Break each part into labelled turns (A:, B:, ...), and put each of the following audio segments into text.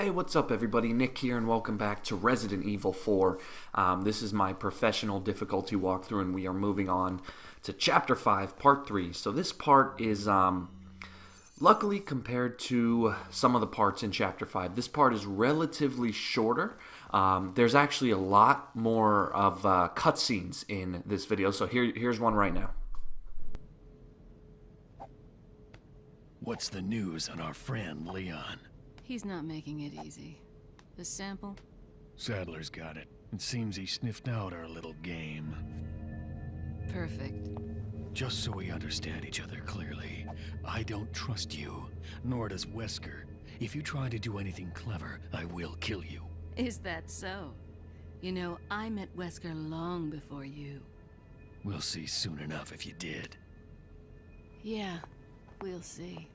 A: Hey, what's up everybody? Nick here and welcome back to Resident Evil 4. This is my professional difficulty walkthrough and we are moving on to Chapter 5, Part 3. So this part is, luckily compared to some of the parts in Chapter 5, this part is relatively shorter. There's actually a lot more of cutscenes in this video, so here's one right now.
B: What's the news on our friend Leon?
C: He's not making it easy. The sample?
B: Sadler's got it. It seems he sniffed out our little game.
C: Perfect.
B: Just so we understand each other clearly, I don't trust you, nor does Wesker. If you try to do anything clever, I will kill you.
C: Is that so? You know, I met Wesker long before you.
B: We'll see soon enough if you did.
C: Yeah, we'll see.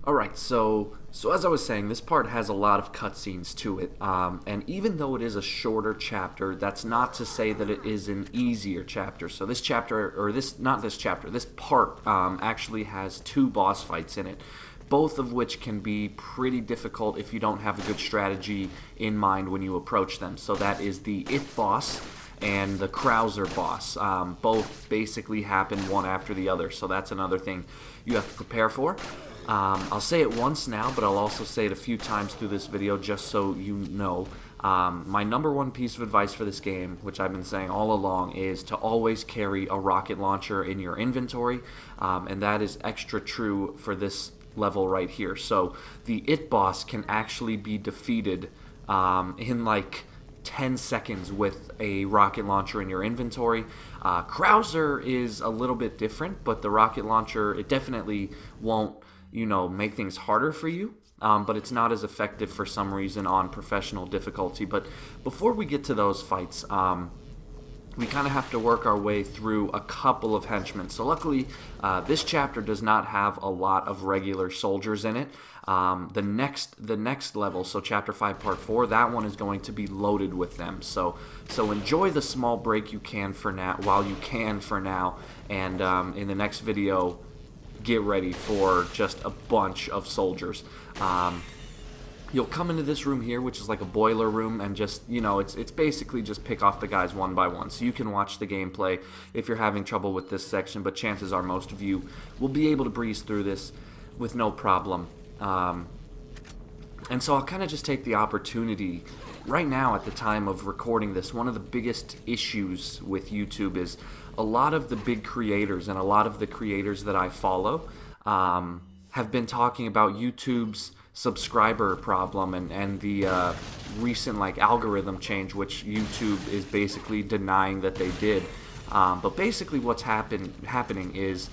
A: Alright, so as I was saying, this part has a lot of cutscenes to it, and even though it is a shorter chapter, that's not to say that it is an easier chapter. So this chapter, or this part actually has two boss fights in it, both of which can be pretty difficult if you don't have a good strategy in mind when you approach them. So that is the It boss and the Krauser boss. Both basically happen one after the other, so that's another thing you have to prepare for. I'll say it once now, but I'll also say it a few times through this video just so you know. My number one piece of advice for this game, which I've been saying all along, is to always carry a rocket launcher in your inventory, and that is extra true for this level right here. So the It boss can actually be defeated in like 10 seconds with a rocket launcher in your inventory. Krauser is a little bit different, but the rocket launcher, it definitely won't, you know, make things harder for you, but it's not as effective for some reason on professional difficulty. But before we get to those fights, we kind of have to work our way through a couple of henchmen. So luckily, this chapter does not have a lot of regular soldiers in it. The next level, so Chapter 5, Part 4, that one is going to be loaded with them. So enjoy the small break you can for now, while you can for now, and in the next video, get ready for just a bunch of soldiers. You'll come into this room here, which is like a boiler room, and just, you know, it's basically just pick off the guys one by one. So you can watch the gameplay if you're having trouble with this section, but chances are most of you will be able to breeze through this with no problem. And so I'll kind of just take the opportunity right now at the time of recording this. One of the biggest issues with YouTube is a lot of the big creators and a lot of the creators that I follow have been talking about YouTube's subscriber problem and the recent like algorithm change, which YouTube is basically denying that they did. But basically what's happening is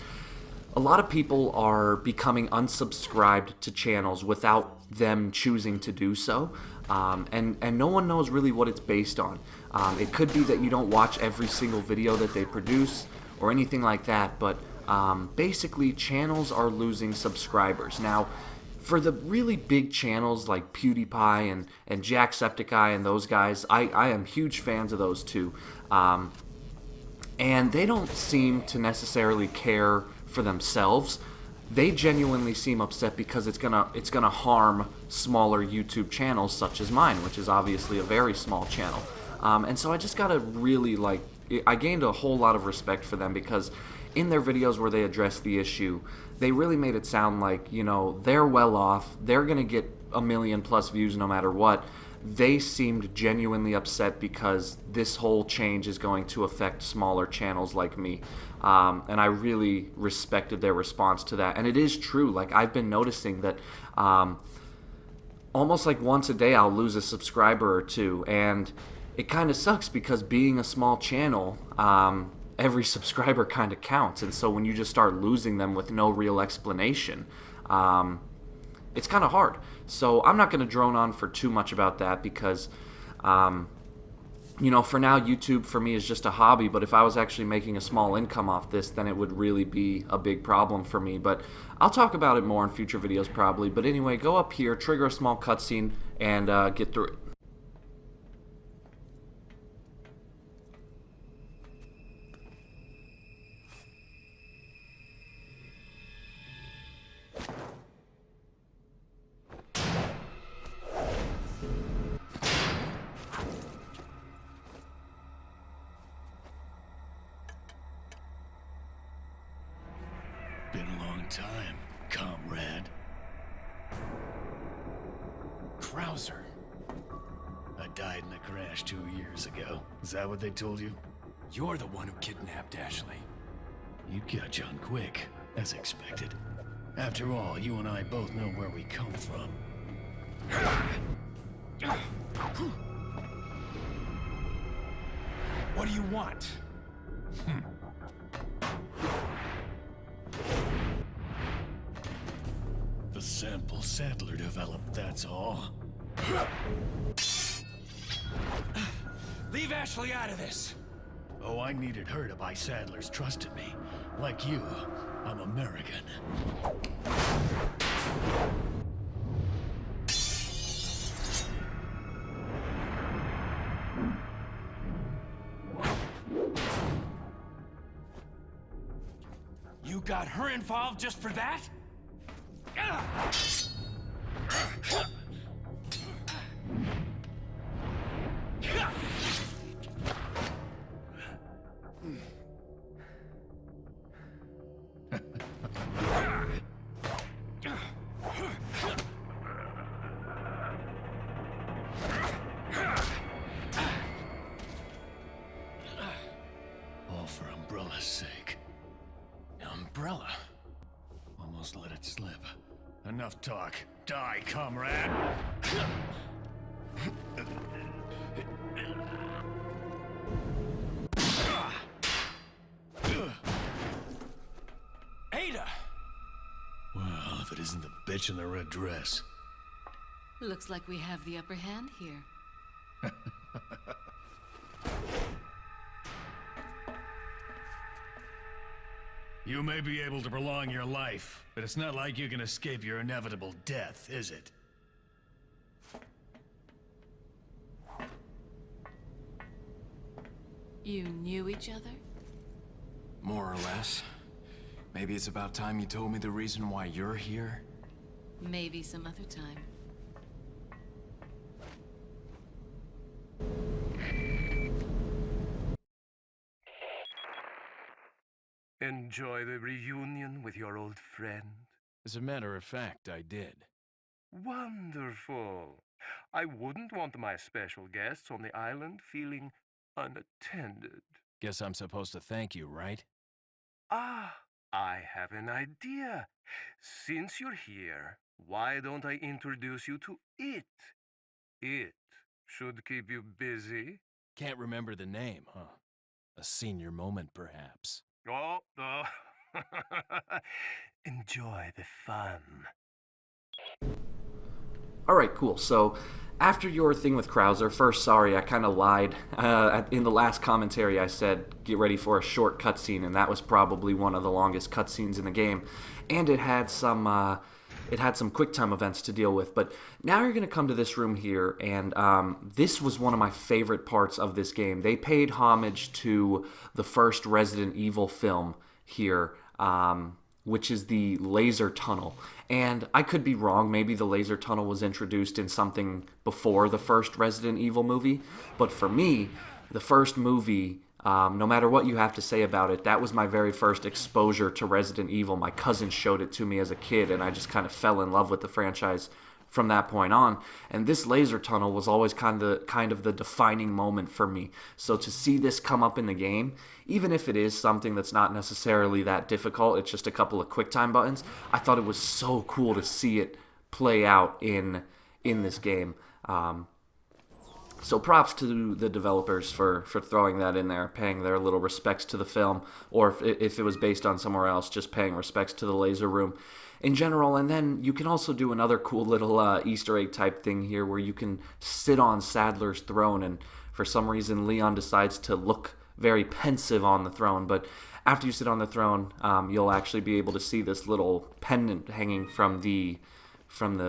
A: a lot of people are becoming unsubscribed to channels without them choosing to do so, and no one knows really what it's based on. It could be that you don't watch every single video that they produce or anything like that, but basically channels are losing subscribers. Now, for the really big channels like PewDiePie and Jacksepticeye and those guys, I am huge fans of those two, and they don't seem to necessarily care for themselves. They genuinely seem upset because it's gonna harm smaller YouTube channels such as mine, which is obviously a very small channel. And so I just gotta really, like, I gained a whole lot of respect for them, because in their videos where they address the issue, they really made it sound like, you know, they're well off, they're gonna get 1 million plus views no matter what. They seemed genuinely upset because this whole change is going to affect smaller channels like me. And I really respected their response to that. And it is true, like, I've been noticing that almost like once a day I'll lose a subscriber or two, and it kind of sucks because being a small channel, every subscriber kind of counts, and so when you just start losing them with no real explanation, it's kind of hard. So I'm not going to drone on for too much about that because, you know, for now YouTube for me is just a hobby, but if I was actually making a small income off this, then it would really be a big problem for me. But I'll talk about it more in future videos probably. But anyway, go up here, trigger a small cutscene, and get through it.
B: time, comrade.
D: Krauser.
B: I died in a crash 2 years ago. Is that what they told you?
D: You're the one who kidnapped Ashley.
B: You catch on quick, as expected. After all, you and I both know where we come from.
D: What do you want?
B: The sample Sadler developed, that's all.
D: Leave Ashley out of this!
B: Oh, I needed her to buy Sadler's trust in me. Like you, I'm American.
D: You got her involved just for that?
B: All for Umbrella's sake.
D: Umbrella?
B: Almost let it slip. Enough talk. Die, comrade!
D: Ada!
B: Well, if it isn't the bitch in the red dress.
C: Looks like we have the upper hand here.
B: You may be able to prolong your life, but it's not like you can escape your inevitable death, is it?
C: You knew each other?
D: More or less. Maybe it's about time you told me the reason why you're here.
C: Maybe some other time.
E: Enjoy the reunion with your old friend?
D: As a matter of fact, I did.
E: Wonderful. I wouldn't want my special guests on the island feeling unattended.
D: Guess I'm supposed to thank you, right?
E: Ah, I have an idea. Since you're here, why don't I introduce you to It? It should keep you busy.
D: Can't remember the name, huh? A senior moment, perhaps.
E: Oh. Enjoy the fun.
A: Alright, cool. So, after your thing with Krauser, first, sorry, I kind of lied. In the last commentary, I said, get ready for a short cutscene, and that was probably one of the longest cutscenes in the game. And it had some QuickTime events to deal with. But now you're going to come to this room here, and this was one of my favorite parts of this game. They paid homage to the first Resident Evil film here, which is the laser tunnel. And I could be wrong, maybe the laser tunnel was introduced in something before the first Resident Evil movie, but for me, the first movie, no matter what you have to say about it, that was my very first exposure to Resident Evil. My cousin showed it to me as a kid, and I just kind of fell in love with the franchise from that point on. And this laser tunnel was always kind of the defining moment for me. So to see this come up in the game, even if it is something that's not necessarily that difficult, it's just a couple of QuickTime buttons, I thought it was so cool to see it play out in this game. So props to the developers for throwing that in there, paying their little respects to the film, or if it was based on somewhere else, just paying respects to the laser room in general. And then you can also do another cool little Easter egg type thing here where you can sit on Sadler's throne, and for some reason Leon decides to look very pensive on the throne, but after you sit on the throne, you'll actually be able to see this little pendant hanging from the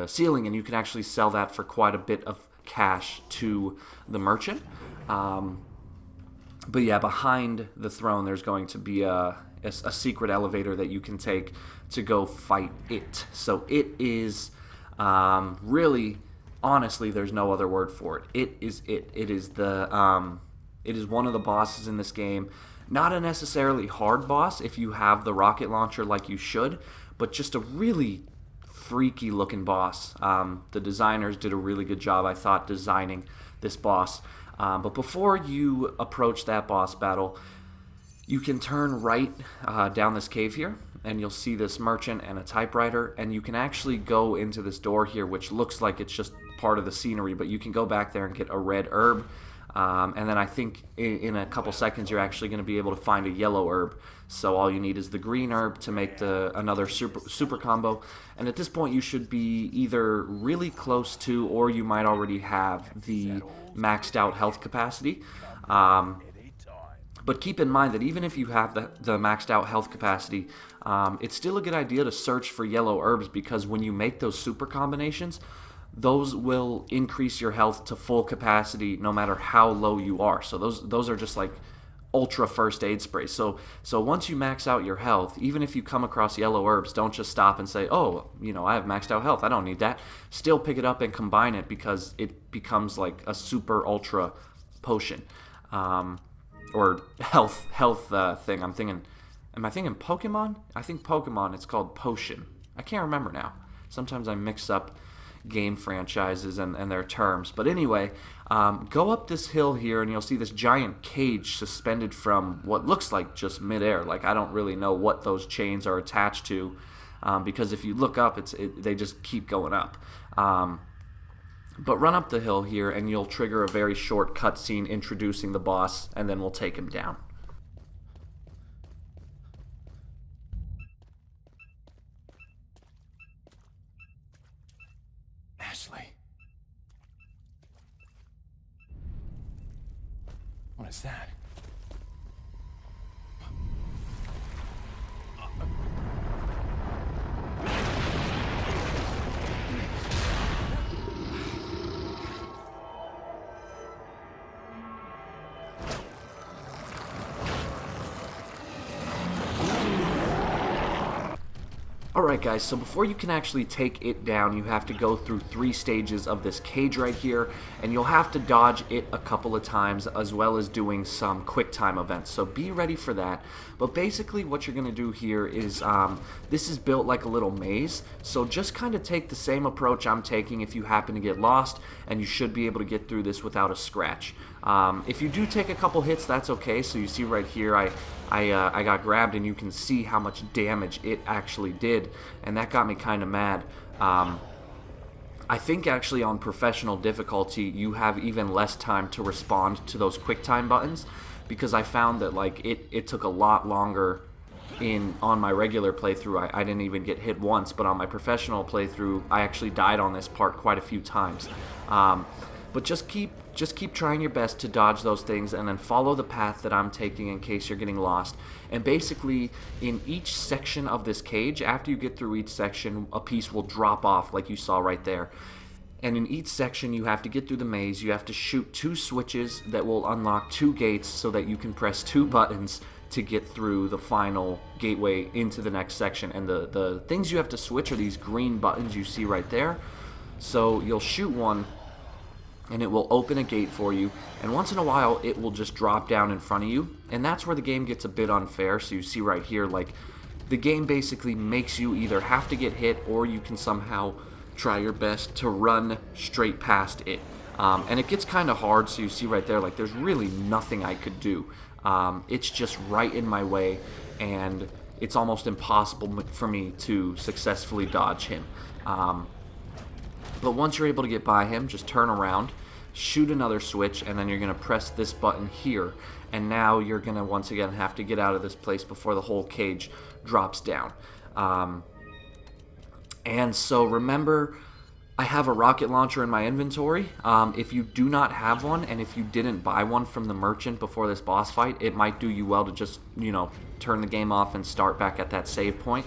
A: ceiling, and you can actually sell that for quite a bit of cash to the merchant. But yeah, behind the throne there's going to be a secret elevator that you can take to go fight It. So It is really, honestly, there's no other word for it. It is It. It is one of the bosses in this game. Not a necessarily hard boss if you have the rocket launcher like you should, but just a really freaky looking boss. The designers did a really good job, I thought, designing this boss. But before you approach that boss battle, you can turn right down this cave here, and you'll see this merchant and a typewriter, and you can actually go into this door here, which looks like it's just part of the scenery, but you can go back there and get a red herb. And then I think in a couple seconds you're actually going to be able to find a yellow herb. So all you need is the green herb to make another super combo. And at this point you should be either really close to, or you might already have the maxed out health capacity. But keep in mind that even if you have the maxed out health capacity, it's still a good idea to search for yellow herbs, because when you make those super combinations, those will increase your health to full capacity no matter how low you are. So those are just like ultra first aid sprays. So once you max out your health, even if you come across yellow herbs, don't just stop and say, oh, I have maxed out health, I don't need that. Still pick it up and combine it, because it becomes like a super ultra potion. Or health thing. Am I thinking Pokemon? I think Pokemon, it's called potion. I can't remember now. Sometimes I mix up game franchises and their terms. But anyway, go up this hill here and you'll see this giant cage suspended from what looks like just midair. Like, I don't really know what those chains are attached to, because if you look up, they just keep going up. But run up the hill here and you'll trigger a very short cutscene introducing the boss, and then we'll take him down.
D: Ashley. What is that?
A: Alright guys, so before you can actually take it down, you have to go through 3 stages of this cage right here, and you'll have to dodge it a couple of times, as well as doing some quick time events, so be ready for that. But basically what you're going to do here is, this is built like a little maze, so just kind of take the same approach I'm taking if you happen to get lost, and you should be able to get through this without a scratch. If you do take a couple hits, that's okay. So you see right here, I got grabbed, and you can see how much damage it actually did, and that got me kind of mad. I think actually on professional difficulty you have even less time to respond to those quick time buttons, because I found that like it took a lot longer on my regular playthrough. I didn't even get hit once, but on my professional playthrough I actually died on this part quite a few times. But just keep trying your best to dodge those things, and then follow the path that I'm taking in case you're getting lost. And basically, in each section of this cage, after you get through each section, a piece will drop off like you saw right there. And in each section, you have to get through the maze. You have to shoot 2 switches that will unlock 2 gates so that you can press 2 buttons to get through the final gateway into the next section. And the things you have to switch are these green buttons you see right there. So you'll shoot one, and it will open a gate for you, and once in a while it will just drop down in front of you, and that's where the game gets a bit unfair. So you see right here, like, the game basically makes you either have to get hit, or you can somehow try your best to run straight past it. And it gets kind of hard, so you see right there, like, there's really nothing I could do. It's just right in my way, and it's almost impossible for me to successfully dodge him. But once you're able to get by him, just turn around, shoot another switch, and then you're going to press this button here. And now you're going to once again have to get out of this place before the whole cage drops down. And so remember, I have a rocket launcher in my inventory. If you do not have one, and if you didn't buy one from the merchant before this boss fight, it might do you well to just, turn the game off and start back at that save point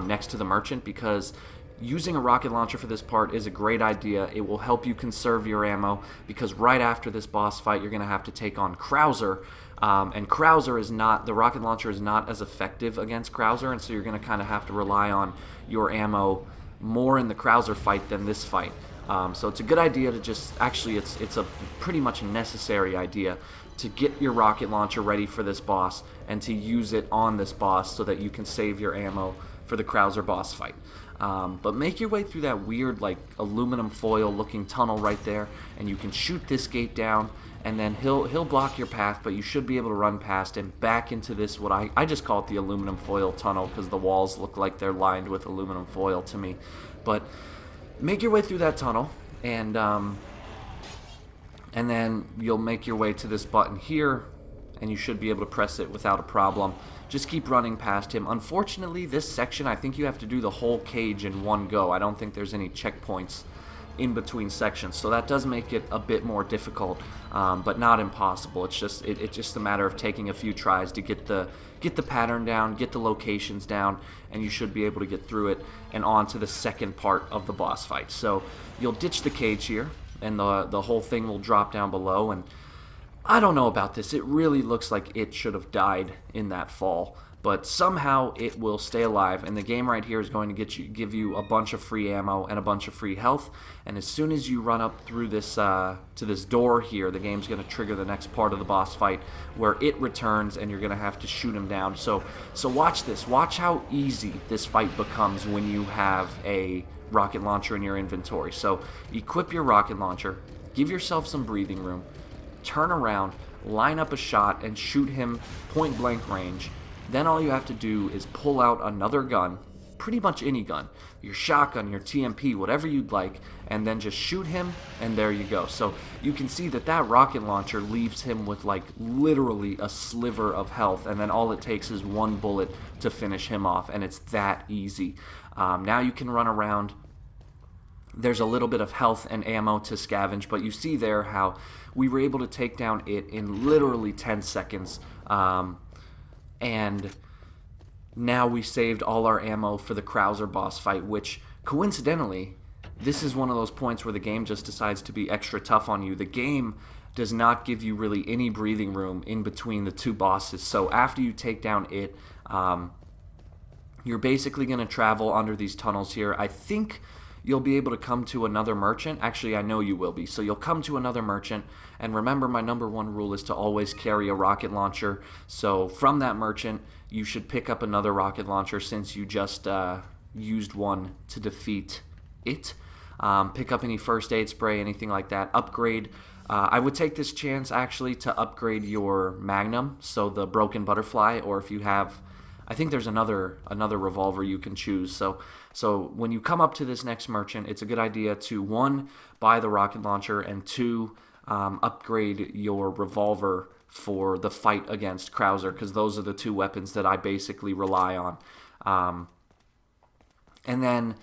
A: next to the merchant, because using a rocket launcher for this part is a great idea. It will help you conserve your ammo, because right after this boss fight you're going to have to take on Krauser, and Krauser is not, the rocket launcher is not as effective against Krauser, and so you're going to kind of have to rely on your ammo more in the Krauser fight than this fight. So it's a good idea to just, actually it's a pretty much a necessary idea to get your rocket launcher ready for this boss and to use it on this boss so that you can save your ammo for for the Krauser boss fight. But make your way through that weird, like, aluminum foil-looking tunnel right there, and you can shoot this gate down, and then he'll block your path, but you should be able to run past him back into this, what I just call it the aluminum foil tunnel, because the walls look like they're lined with aluminum foil to me. But make your way through that tunnel, and then you'll make your way to this button here, and you should be able to press it without a problem. Just keep running past him. Unfortunately, this section, I think you have to do the whole cage in one go. I don't think there's any checkpoints in between sections, so that does make it a bit more difficult, but not impossible. It's just a matter of taking a few tries to get the pattern down, get the locations down, and you should be able to get through it and on to the second part of the boss fight. So you'll ditch the cage here, and the whole thing will drop down below. And I don't know about this. It really looks like it should have died in that fall, but somehow it will stay alive, and the game right here is going to give you a bunch of free ammo and a bunch of free health. And as soon as you run up through this to this door here, the game's going to trigger the next part of the boss fight where it returns, and you're going to have to shoot him down. So watch this. Watch how easy this fight becomes when you have a rocket launcher in your inventory. So equip your rocket launcher, give yourself some breathing room, turn around, line up a shot, and shoot him point blank range. Then all you have to do is pull out another gun, pretty much any gun, your shotgun, your TMP, whatever you'd like, and then just shoot him, and there you go. So you can see that rocket launcher leaves him with like literally a sliver of health, and then all it takes is one bullet to finish him off, and it's that easy. Now you can run around. There's a little bit of health and ammo to scavenge, but you see there how we were able to take down it in literally 10 seconds. And now we saved all our ammo for the Krauser boss fight, which, coincidentally, this is one of those points where the game just decides to be extra tough on you. The game does not give you really any breathing room in between the two bosses. So after you take down it, you're basically going to travel under these tunnels here. I think you'll be able to come to another merchant. Actually, I know you will be. So you'll come to another merchant, and remember, my number one rule is to always carry a rocket launcher. So from that merchant, you should pick up another rocket launcher since you just used one to defeat it. Pick up any first aid spray, anything like that. Upgrade. I would take this chance, actually, to upgrade your Magnum, so the broken butterfly, or if you have, I think there's another revolver you can choose. So when you come up to this next merchant, it's a good idea to, 1, buy the rocket launcher, and 2, upgrade your revolver for the fight against Krauser, because those are the 2 weapons that I basically rely on. And then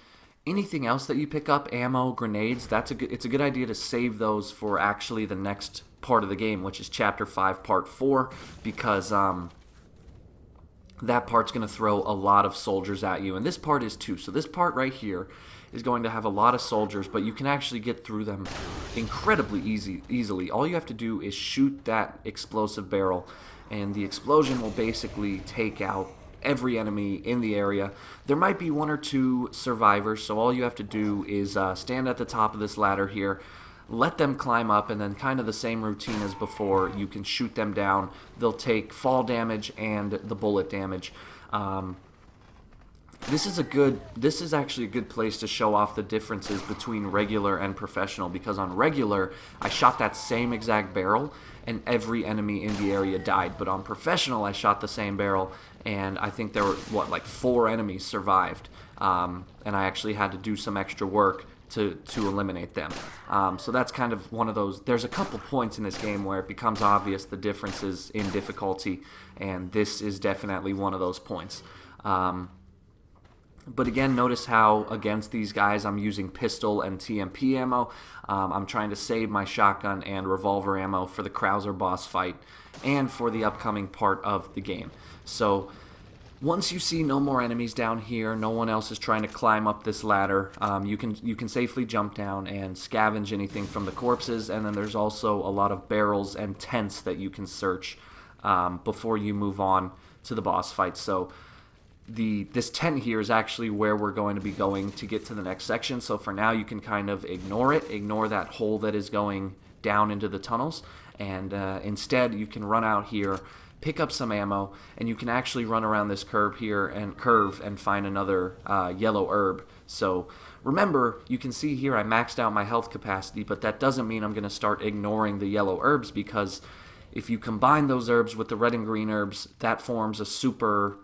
A: anything else that you pick up, ammo, grenades, it's a good idea to save those for actually the next part of the game, which is Chapter 5, Part 4, because that part's going to throw a lot of soldiers at you, and this part is too. So this part right here is going to have a lot of soldiers, but you can actually get through them incredibly easily. All you have to do is shoot that explosive barrel, and the explosion will basically take out every enemy in the area. There might be 1 or 2 survivors, so all you have to do is stand at the top of this ladder here, let them climb up, and then kind of the same routine as before. You can shoot them down. They'll take fall damage and the bullet damage. This is actually a good place to show off the differences between regular and professional, because on regular, I shot that same exact barrel and every enemy in the area died. But on professional, I shot the same barrel and I think there were, like 4 enemies survived. And I actually had to do some extra work to eliminate them. So that's kind of one of those. There's a couple points in this game where it becomes obvious the differences in difficulty, and this is definitely one of those points. But again, notice how against these guys I'm using pistol and TMP ammo. I'm trying to save my shotgun and revolver ammo for the Krauser boss fight and for the upcoming part of the game. So once you see no more enemies down here, no one else is trying to climb up this ladder, you can safely jump down and scavenge anything from the corpses, and then there's also a lot of barrels and tents that you can search before you move on to the boss fight. So this tent here is actually where we're going to be going to get to the next section. So for now, you can kind of ignore that hole that is going down into the tunnels, and instead you can run out here pick up some ammo, and you can actually run around this curve and find another yellow herb. So remember, you can see here I maxed out my health capacity, but that doesn't mean I'm going to start ignoring the yellow herbs, because if you combine those herbs with the red and green herbs, that forms a super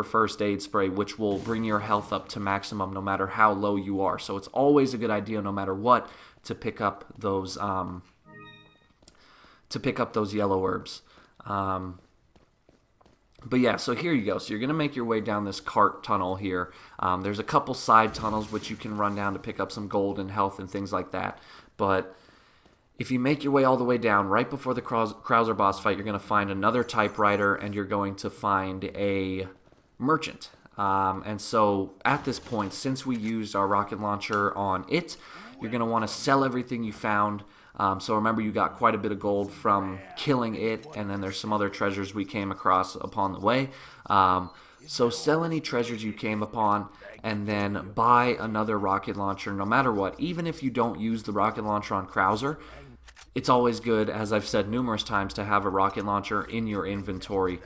A: first aid spray, which will bring your health up to maximum no matter how low you are. So it's always a good idea, no matter what, to pick up those yellow herbs. But yeah, so here you go. So you're going to make your way down this cart tunnel here. There's a couple side tunnels which you can run down to pick up some gold and health and things like that. But if you make your way all the way down, right before the Krauser boss fight, you're going to find another typewriter, and you're going to find a merchant. And so at this point, since we used our rocket launcher on it, you're going to want to sell everything you found. So remember, you got quite a bit of gold from killing it, and then there's some other treasures we came across upon the way. So sell any treasures you came upon, and then buy another rocket launcher no matter what. Even if you don't use the rocket launcher on Krauser, it's always good, as I've said numerous times, to have a rocket launcher in your inventory.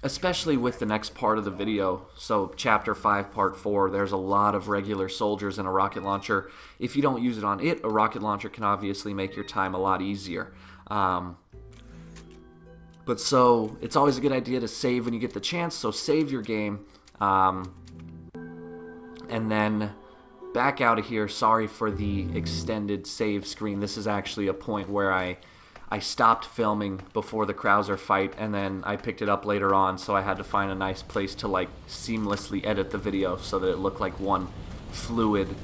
A: Especially with the next part of the video, so Chapter 5, Part 4, there's a lot of regular soldiers and a rocket launcher. If you don't use it on it, a rocket launcher can obviously make your time a lot easier. But so, it's always a good idea to save when you get the chance, so save your game. And then back out of here. Sorry for the extended save screen. This is actually a point where I stopped filming before the Krauser fight, and then I picked it up later on, so I had to find a nice place to like seamlessly edit the video so that it looked like one fluid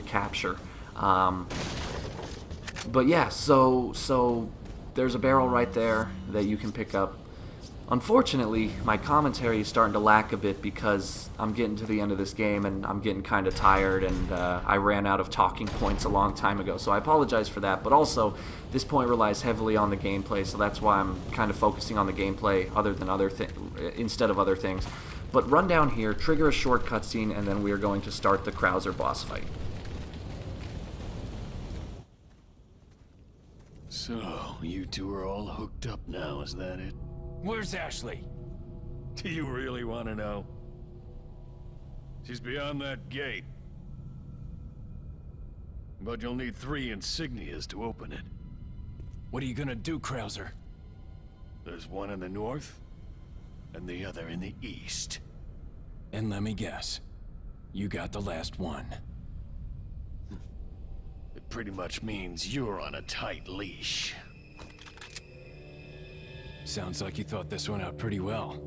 A: capture. But yeah, so there's a barrel right there that you can pick up. Unfortunately, my commentary is starting to lack a bit because I'm getting to the end of this game and I'm getting kind of tired, and I ran out of talking points a long time ago, so I apologize for that. But also, this point relies heavily on the gameplay, so that's why I'm kind of focusing on the gameplay instead of other things. But run down here, trigger a short cutscene, and then we are going to start the Krauser boss fight.
B: So, you two are all hooked up now, is that it?
D: Where's Ashley?
B: Do you really want to know? She's beyond that gate. But you'll need 3 insignias to open it.
D: What are you gonna do, Krauser?
B: There's one in the north, and the other in the east.
D: And let me guess, you got the last one.
B: It pretty much means you're on a tight leash.
D: Sounds like you thought this one out pretty well.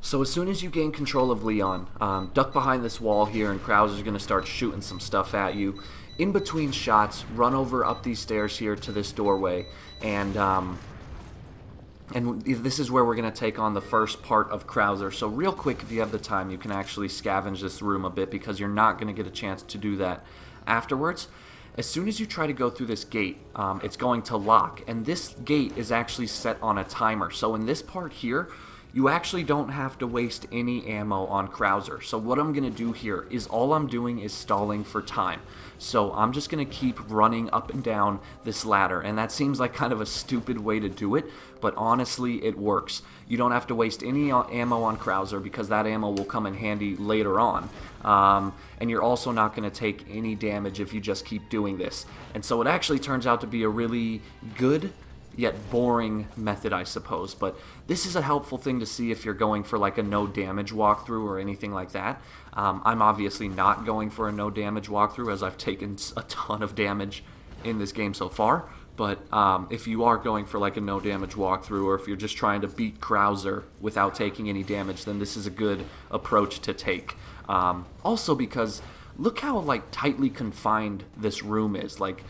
A: So as soon as you gain control of Leon, duck behind this wall here, and Krauser's going to start shooting some stuff at you. In between shots, run over up these stairs here to this doorway, and this is where we're going to take on the first part of Krauser. So real quick, if you have the time, you can actually scavenge this room a bit, because you're not going to get a chance to do that afterwards. As soon as you try to go through this gate, it's going to lock, and this gate is actually set on a timer. So in this part here, you actually don't have to waste any ammo on Krauser. So what I'm going to do here is all I'm doing is stalling for time. So I'm just going to keep running up and down this ladder, and that seems like kind of a stupid way to do it, but honestly it works. You don't have to waste any ammo on Krauser, because that ammo will come in handy later on. And you're also not going to take any damage if you just keep doing this. And so it actually turns out to be a really good yet boring method, I suppose, but this is a helpful thing to see if you're going for like a no damage walkthrough or anything like that. I'm obviously not going for a no damage walkthrough, as I've taken a ton of damage in this game so far, but if you are going for like a no damage walkthrough, or if you're just trying to beat Krauser without taking any damage, then this is a good approach to take. Also, because look how like tightly confined this room is. Like,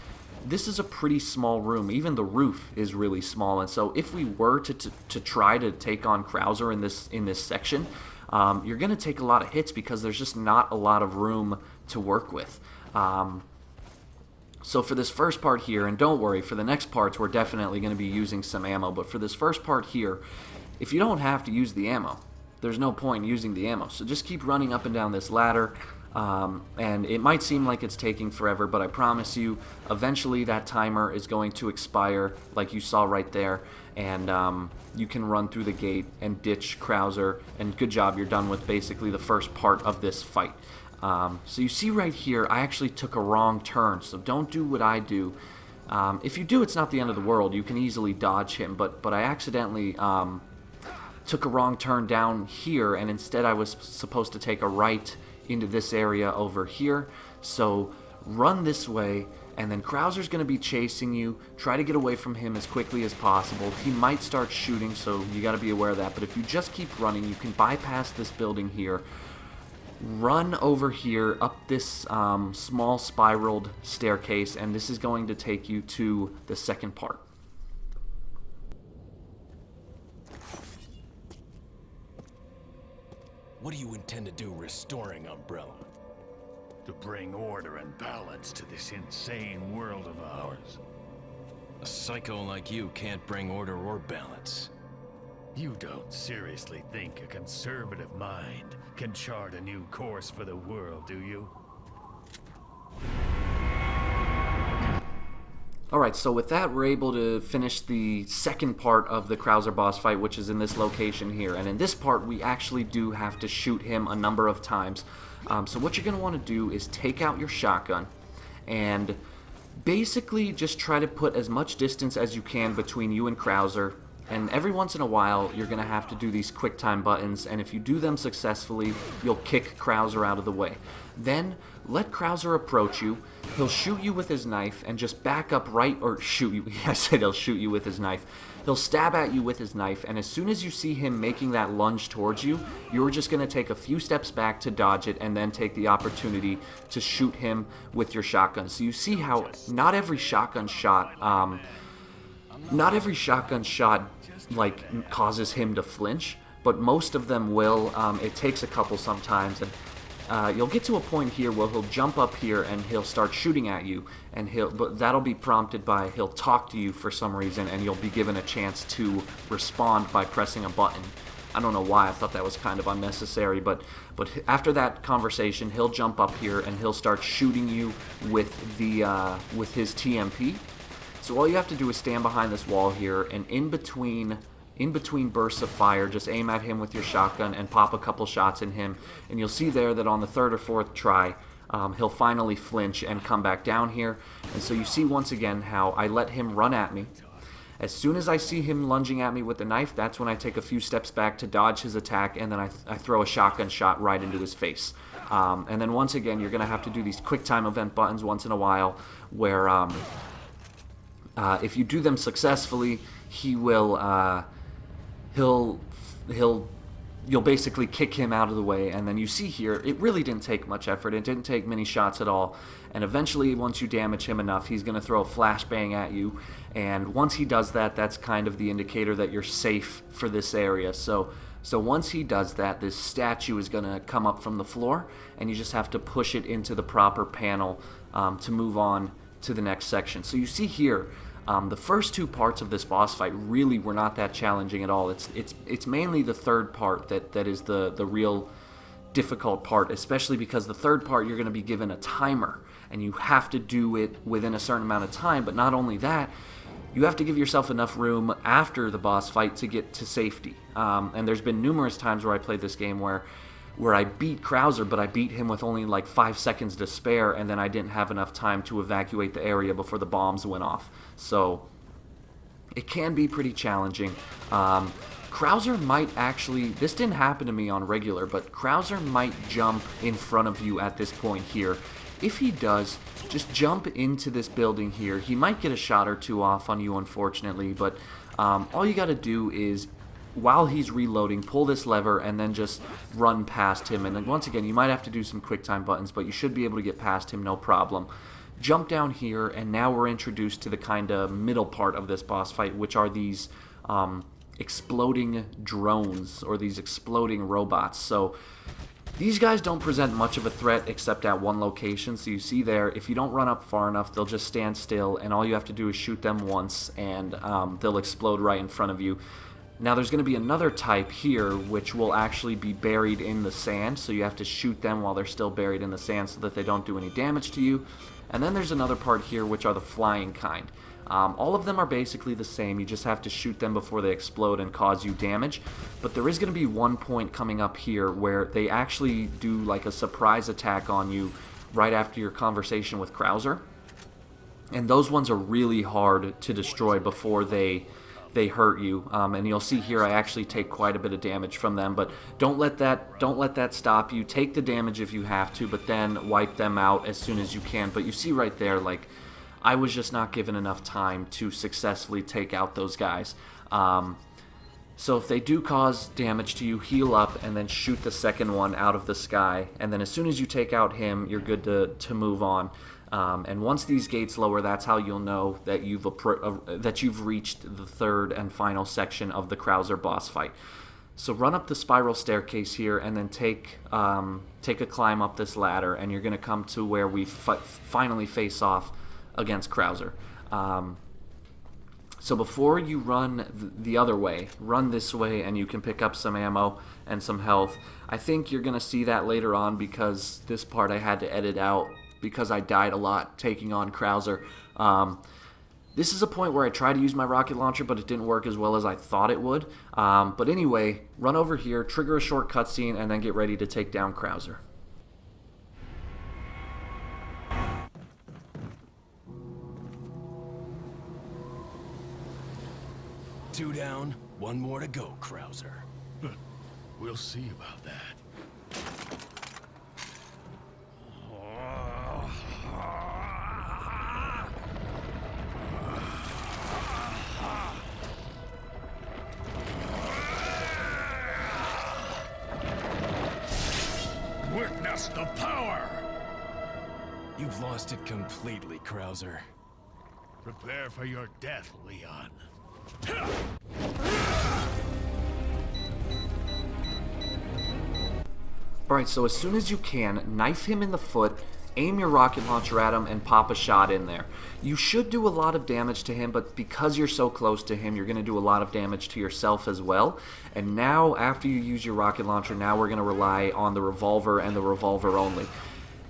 A: this is a pretty small room. Even the roof is really small, and so if we were to try to take on Krauser in this section, you're going to take a lot of hits, because there's just not a lot of room to work with. So for this first part here, and don't worry, for the next parts we're definitely going to be using some ammo, but for this first part here, if you don't have to use the ammo, there's no point using the ammo. So just keep running up and down this ladder. And it might seem like it's taking forever, but I promise you, eventually that timer is going to expire, like you saw right there, and you can run through the gate and ditch Krauser, and good job, you're done with basically the first part of this fight. So you see right here, I actually took a wrong turn, so don't do what I do. If you do, it's not the end of the world. You can easily dodge him, but I accidentally took a wrong turn down here, and instead I was supposed to take a right into this area over here. So run this way, and then Krauser's going to be chasing you. Try to get away from him as quickly as possible. He might start shooting, so you got to be aware of that. But if you just keep running, you can bypass this building here. Run over here up this small spiraled staircase, and this is going to take you to the second part.
B: What do you intend to do restoring Umbrella? To bring order and balance to this insane world of ours.
D: A psycho like you can't bring order or balance.
B: You don't seriously think a conservative mind can chart a new course for the world, do you?
A: Alright, so with that, we're able to finish the second part of the Krauser boss fight, which is in this location here. And in this part, we actually do have to shoot him a number of times. So what you're going to want to do is take out your shotgun and basically just try to put as much distance as you can between you and Krauser. And every once in a while, you're going to have to do these quick time buttons, and if you do them successfully, you'll kick Krauser out of the way. Then, let Krauser approach you. He'll shoot you with his knife, and just back up right, or shoot you, I said he'll shoot you with his knife. He'll stab at you with his knife, and as soon as you see him making that lunge towards you, you're just going to take a few steps back to dodge it, and then take the opportunity to shoot him with your shotgun. So you see how not every shotgun shot, like, causes him to flinch, but most of them will. It takes a couple sometimes, and you'll get to a point here where he'll jump up here and he'll start shooting at you, and but that'll be prompted by he'll talk to you for some reason, and you'll be given a chance to respond by pressing a button. I don't know why, I thought that was kind of unnecessary, but after that conversation, he'll jump up here and he'll start shooting you with his TMP. So all you have to do is stand behind this wall here, and in between bursts of fire, just aim at him with your shotgun and pop a couple shots in him, and you'll see there that on the third or fourth try, he'll finally flinch and come back down here. And so you see once again how I let him run at me. As soon as I see him lunging at me with the knife, that's when I take a few steps back to dodge his attack, and then I throw a shotgun shot right into his face. And then once again, you're going to have to do these quick time event buttons once in a while, where if you do them successfully, you'll basically kick him out of the way. And then you see here, it really didn't take much effort. It didn't take many shots at all. And eventually, once you damage him enough, he's going to throw a flashbang at you. And once he does that, that's kind of the indicator that you're safe for this area. So once he does that, this statue is going to come up from the floor, and you just have to push it into the proper panel to move on to the next section. So you see here, the first two parts of this boss fight really were not that challenging at all. It's mainly the third part that is the real difficult part, especially because the third part you're going to be given a timer, and you have to do it within a certain amount of time. But not only that, you have to give yourself enough room after the boss fight to get to safety. And there's been numerous times where I played this game where I beat Krauser, but I beat him with only like 5 seconds to spare, and then I didn't have enough time to evacuate the area before the bombs went off. So it can be pretty challenging. Krauser might actually, this didn't happen to me on regular, but Krauser might jump in front of you at this point here. If he does, just jump into this building here. He might get a shot or two off on you, unfortunately, but all you got to do is, while he's reloading, pull this lever and then just run past him. And then once again, you might have to do some quick time buttons, but you should be able to get past him, no problem. Jump down here, and now we're introduced to the kind of middle part of this boss fight, which are these exploding drones, or these exploding robots. So these guys don't present much of a threat except at one location. So you see there, if you don't run up far enough, they'll just stand still, and all you have to do is shoot them once, and they'll explode right in front of you. Now there's going to be another type here which will actually be buried in the sand, so you have to shoot them while they're still buried in the sand so that they don't do any damage to you. And then there's another part here which are the flying kind. All of them are basically the same, you just have to shoot them before they explode and cause you damage. But there is going to be one point coming up here where they actually do like a surprise attack on you right after your conversation with Krauser. And those ones are really hard to destroy before they hurt you, and you'll see here I actually take quite a bit of damage from them, but don't let that stop you. Take the damage if you have to, but then wipe them out as soon as you can. But you see right there, like, I was just not given enough time to successfully take out those guys. So if they do cause damage to you, heal up and then shoot the second one out of the sky, and then as soon as you take out him, you're good to move on. And once these gates lower, that's how you'll know that you've reached the third and final section of the Krauser boss fight. So run up the spiral staircase here, and then take a climb up this ladder, and you're going to come to where we finally face off against Krauser. So before you run the other way, run this way, and you can pick up some ammo and some health. I think you're going to see that later on, because this part I had to edit out because I died a lot taking on Krauser. This is a point where I tried to use my rocket launcher, but it didn't work as well as I thought it would. But anyway, run over here, trigger a short cutscene, and then get ready to take down Krauser.
B: Two down, one more to go, Krauser. We'll see about that. Witness the power!
D: You've lost it completely, Krauser.
B: Prepare for your death, Leon.
A: Alright, so as soon as you can, knife him in the foot, aim your rocket launcher at him, and pop a shot in there. You should do a lot of damage to him, but because you're so close to him, you're going to do a lot of damage to yourself as well. And now, after you use your rocket launcher, now we're going to rely on the revolver and the revolver only.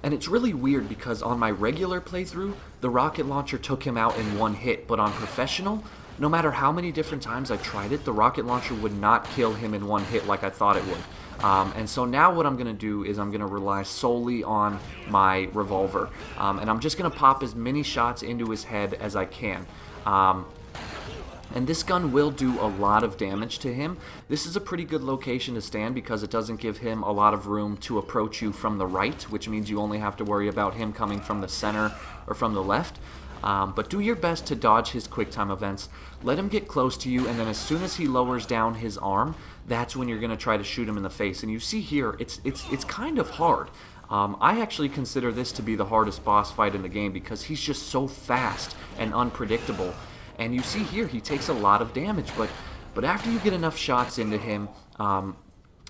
A: And it's really weird because on my regular playthrough, the rocket launcher took him out in one hit, but on Professional, no matter how many different times I tried it, the rocket launcher would not kill him in one hit like I thought it would. And so now what I'm going to do is I'm going to rely solely on my revolver. And I'm just going to pop as many shots into his head as I can. And this gun will do a lot of damage to him. This is a pretty good location to stand because it doesn't give him a lot of room to approach you from the right, which means you only have to worry about him coming from the center or from the left. But do your best to dodge his QuickTime events. Let him get close to you, and then as soon as he lowers down his arm, that's when you're going to try to shoot him in the face. And you see here, it's kind of hard. I actually consider this to be the hardest boss fight in the game because he's just so fast and unpredictable. And you see here, he takes a lot of damage, but after you get enough shots into him,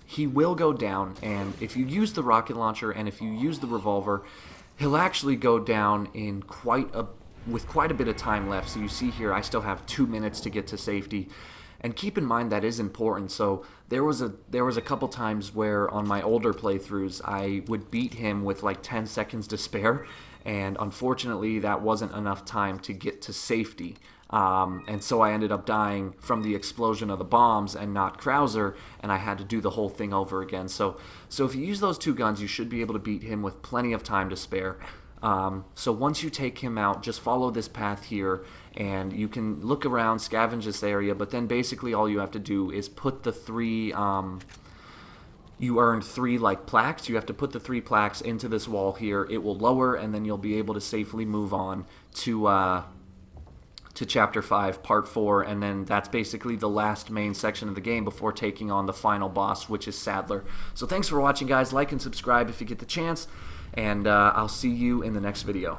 A: he will go down. And if you use the rocket launcher and if you use the revolver, he'll actually go down in with quite a bit of time left. So you see here, I still have 2 minutes to get to safety. And keep in mind that is important. So there was a couple times where on my older playthroughs I would beat him with like 10 seconds to spare, and unfortunately that wasn't enough time to get to safety. And so I ended up dying from the explosion of the bombs and not Krauser, and I had to do the whole thing over again. So if you use those two guns, you should be able to beat him with plenty of time to spare. So once you take him out, just follow this path here, and you can look around, scavenge this area, but then basically all you have to do is put the three, you earned 3 like plaques, you have to put the 3 plaques into this wall here, it will lower, and then you'll be able to safely move on to Chapter 5, Part 4, and then that's basically the last main section of the game before taking on the final boss, which is Sadler. So thanks for watching, guys. Like and subscribe if you get the chance, and I'll see you in the next video.